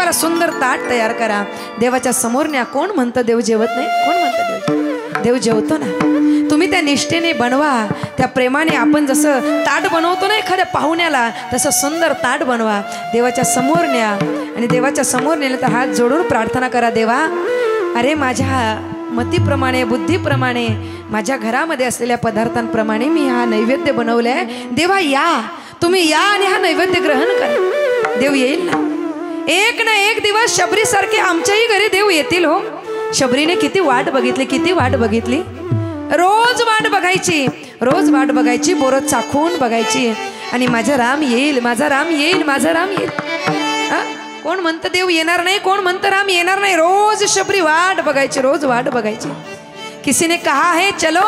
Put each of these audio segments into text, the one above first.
देवाला सुंदर ताट तयार करा, देवाच्या समोर न्या। कोण म्हणतं देव जेवत नाही? कोण म्हणतं देव जेवतो ना? तुम्ही त्या निष्ठेने बनवा, त्या प्रेमाने। आपण जसं ताट बनवतो ना एखाद्या पाहुण्याला, तसं सुंदर ताट बनवा, देवाच्या समोर न्या आणि देवाच्या समोर नेलं तर हात जोडून प्रार्थना करा, देवा अरे माझ्या मतीप्रमाणे बुद्धीप्रमाणे माझ्या घरामध्ये असलेल्या पदार्थांप्रमाणे मी हा नैवेद्य बनवलाय, देवा या तुम्ही या आणि हा नैवेद्य ग्रहण करा। देव येईल ना एक दिवस। शबरीसारखे आमच्याही घरी देव येतील हो। शबरीने किती वाट बघितली, किती वाट बघितली, रोज वाट बघायची, रोज वाट बघायची, बोरं चाखून बघायची आणि माझा राम येईल, माझा राम येईल, माझा राम येईल। कोण म्हणतं देव येणार नाही, कोण म्हणतं राम येणार नाही? रोज शबरी वाट बघायची, रोज वाट बघायची। किसी ने कहा है चलो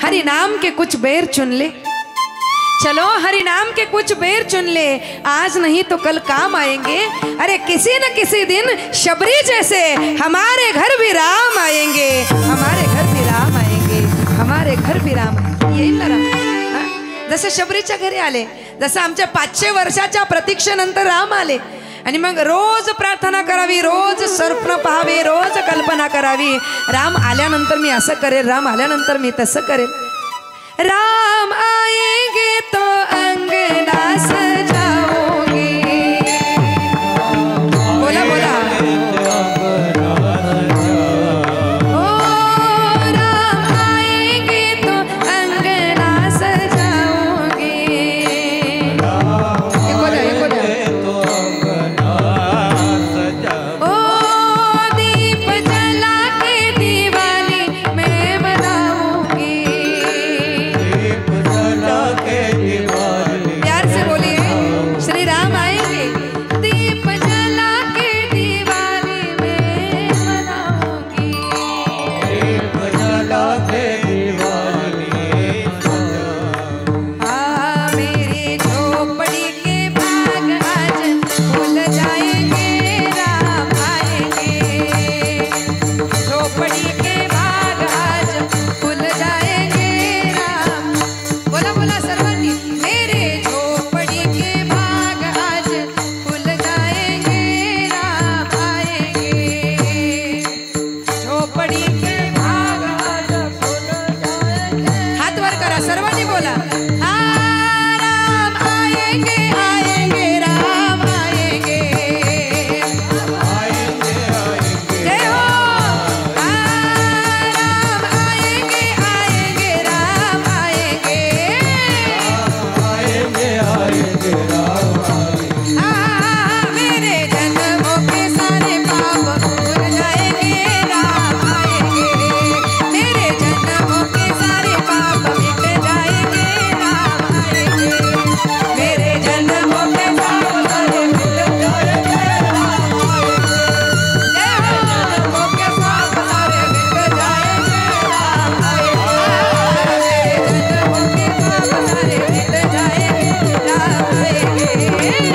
हरि नाम के कुछ बेर चुन ले, चलो हरि नाम के कुछ बेर चुन ले, आज नहीं तो कल काम आएंगे। अरे किसी न किसी दिन शबरी जैसे हमारे घर भी राम आएंगे, हमारे घर भी राम आएंगे, हमारे घर भी राम येईल ना राम। जसं शबरीच्या घरी आले, जसं आमच्या 500 वर्षाच्या प्रतीक्षेनंतर राम आले आणि मग रोज प्रार्थना करावी, रोज स्वप्न पाहावे, रोज कल्पना करावी। राम आल्यानंतर मी असं करेल, राम आल्यानंतर मी तसं करेल। राम आएंगे तो अंगना सजाओगे, बोला बोला। ओ राम आएंगे तो अंगना सजाओगे, ओ दीप जला के दिवाली मैं मनाऊंगी। प्यार से बोलिए, श्री राम आएंगे, दीप जला के दिवाली में मनाऊंगी, दीप जला के दिवाली। हाँ मेरी झोपड़ी के भाग आज खुल जाएंगे, राम आएंगे, झोपड़ी के भाग आज खुल जाएंगे, राम। बोला बोला सर्वांनी, मेरे झोपड़ी के भाग आज खुल जाएंगे, राम आएंगे, झोपड़ी के भाग आज खुल जाएंगे। हाथ वर करा, सर्वांनी बोला, राम आएंगे, आएंगे, राम आएंगे, जय हो। राम आएंगे, आएंगे, राम आएंगे, मेरे जन्मों के सारे पाप भूल जाएंगे, राम आएंगे, मेरे जन्मों के सारे पाप मिट जाएंगे, राम आएंगे, मेरे जन्मों के पाप सारे मिट जाएंगे, राम आएंगे, जय हो। जन्मों के पाप सारे मिट जाएंगे, राम आएंगे, मेरे जन्मों के पाप सारे मिट जाएंगे, राम आएंगे,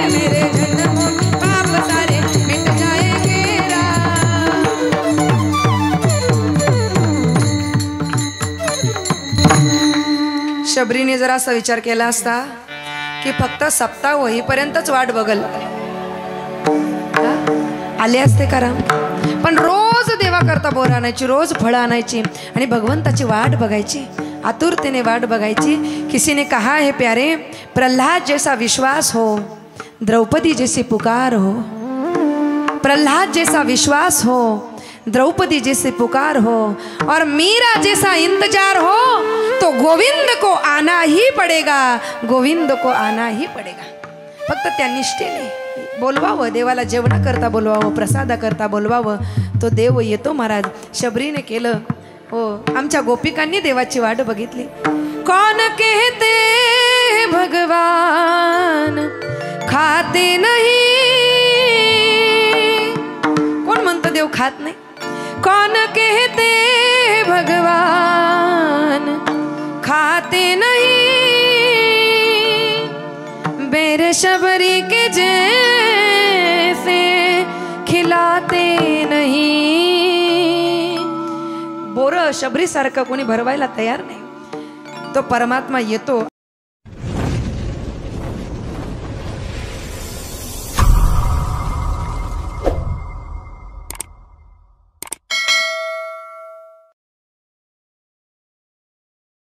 मेरे जन्मों के पाप सारे मिट जाएंगे, राम। शबरीने जरा असा विचार केला असता की फक्त सप्ताह होईपर्यंतच वाट बघल, आले असते का राम? पण रोज देवा करता बोर आणायची, रोज फळं आणायची आणि भगवंताची वाट बघायची, आतुरतेने वाट बघायची। किसी ने कहा है प्यारे, प्रहलाद जैसा विश्वास हो, द्रौपदी जैसी पुकार हो, प्रहलाद जैसा विश्वास हो, द्रौपदी जैसी पुकार हो, और मीरा जैसा इंतजार हो तो गोविंद को आना ही पड़ेगा, गोविंद को आना ही पड़ेगा। फक्त त्या निष्ठेने बोलवावं, देवाला जेवणा करता बोलवावं, प्रसादा करता बोलवावं, तो देव येतो महाराज। शबरीने केलं हो, आमच्या गोपिकांनी देवाची वाट बघितली। कौन कहते भगवान खाते नहीं, कोण म्हणतं देव खात नाही? कौन कहते भगवान खाते नहीं, बेर शबरी के जैसे खिलाते नहीं। बोरं शबरी सारखं कोणी भरवायला तयार नाही, तो परमात्मा येतो।